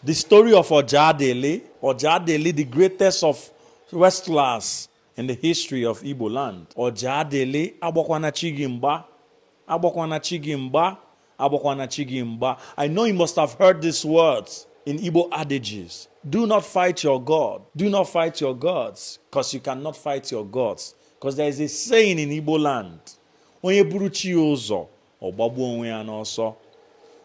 The story of Ojadili, the greatest of wrestlers in the history of Igbo land. Ojadili, Abokwana Chigimba, Abokwana Chigimba, Abokwana Chigimba. I know you must have heard these words in Igbo adages. Do not fight your God. Do not fight your gods, because you cannot fight your gods. Because there is a saying in Igbo land, Onye buruchi ụzọ, ọgbagbu onwe ya n'ọsọ.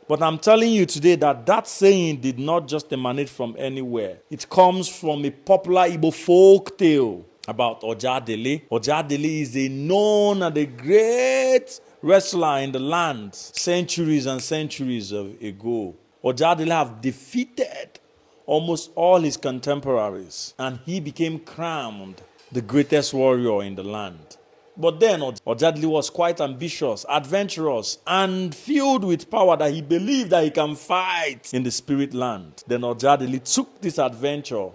But I'm telling you today that that saying did not just emanate from anywhere. It comes from a popular Igbo folk tale about Ojadili. Ojadili is a known and a great wrestler in the land centuries and centuries ago. Ojadili have defeated almost all his contemporaries, and he became crowned the greatest warrior in the land. But then Ojadili was quite ambitious, adventurous, and filled with power that he believed that he can fight in the spirit land. Then Ojadili took this adventure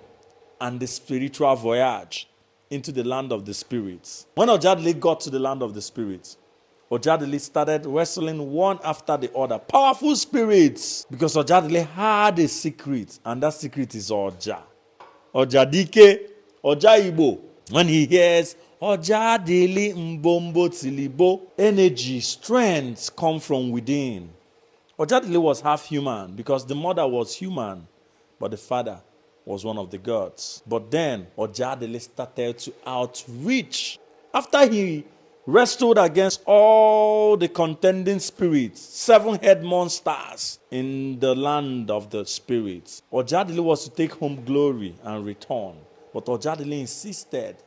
and the spiritual voyage into the land of the spirits. When Ojadili got to the land of the spirits, Ojadili started wrestling one after the other. Powerful spirits. Because Ojadili had a secret, and that secret is Oja. Ojadike, Oja Igbo. When he hears Ojadili mbombo tilibo, energy, strength come from within. Ojadili was half human because the mother was human, but the father was one of the gods. But then Ojadili started to outreach. After he wrestled against all the contending spirits, 7-head monsters in the land of the spirits, Ojadili was to take home glory and return. But Ojadili insisted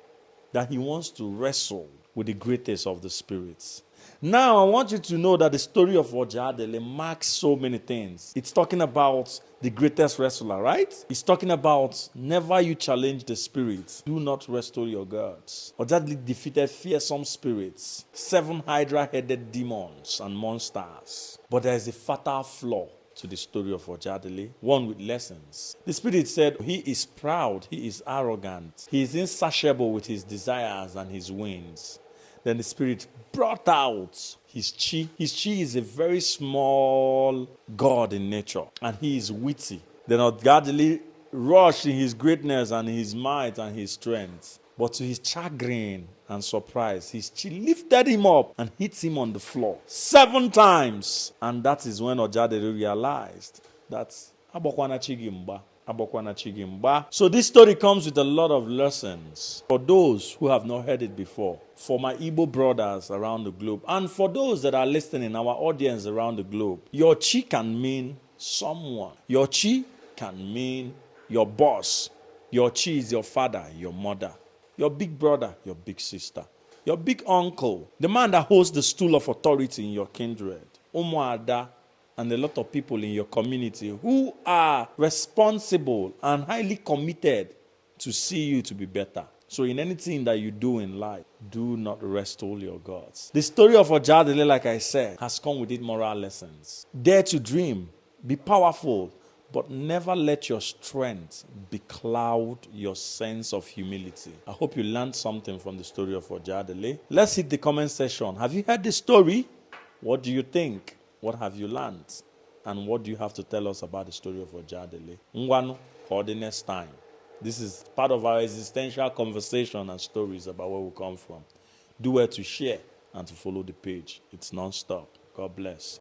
that he wants to wrestle with the greatest of the spirits. Now, I want you to know that the story of Ojadili marks so many things. It's talking about the greatest wrestler, right? It's talking about never you challenge the spirits. Do not wrestle your gods. Ojadili defeated fearsome spirits, 7 hydra-headed demons and monsters. But there is a fatal flaw to the story of Ojadili, one with lessons. The spirit said he is proud, he is arrogant, he is insatiable with his desires and his whims. Then the spirit brought out his chi. His chi is a very small god in nature, and he is witty. Then Ojadili rushed in his greatness and his might and his strength. But to his chagrin and surprise, his chi lifted him up and hit him on the floor 7 times. And that is when Ojadili realized that Abokwana Chigimba. Abokwana Chigimba. So this story comes with a lot of lessons for those who have not heard it before, for my Igbo brothers around the globe, and for those that are listening, our audience around the globe. Your chi can mean someone. Your chi can mean your boss. Your chi is your father, your mother, your big brother, your big sister, your big uncle, the man that holds the stool of authority in your kindred, Umuada, and a lot of people in your community who are responsible and highly committed to see you to be better. So in anything that you do in life, do not wrestle your gods. The story of Ojadili, like I said, has come with it moral lessons. Dare to dream, be powerful, but never let your strength becloud your sense of humility. I hope you learned something from the story of Ojadili. Let's hit the comment section. Have you heard the story? What do you think? What have you learned? And what do you have to tell us about the story of Ojadili? Ngwanu, for the next time. This is part of our existential conversation and stories about where we come from. Do well to share and to follow the page. It's non-stop. God bless.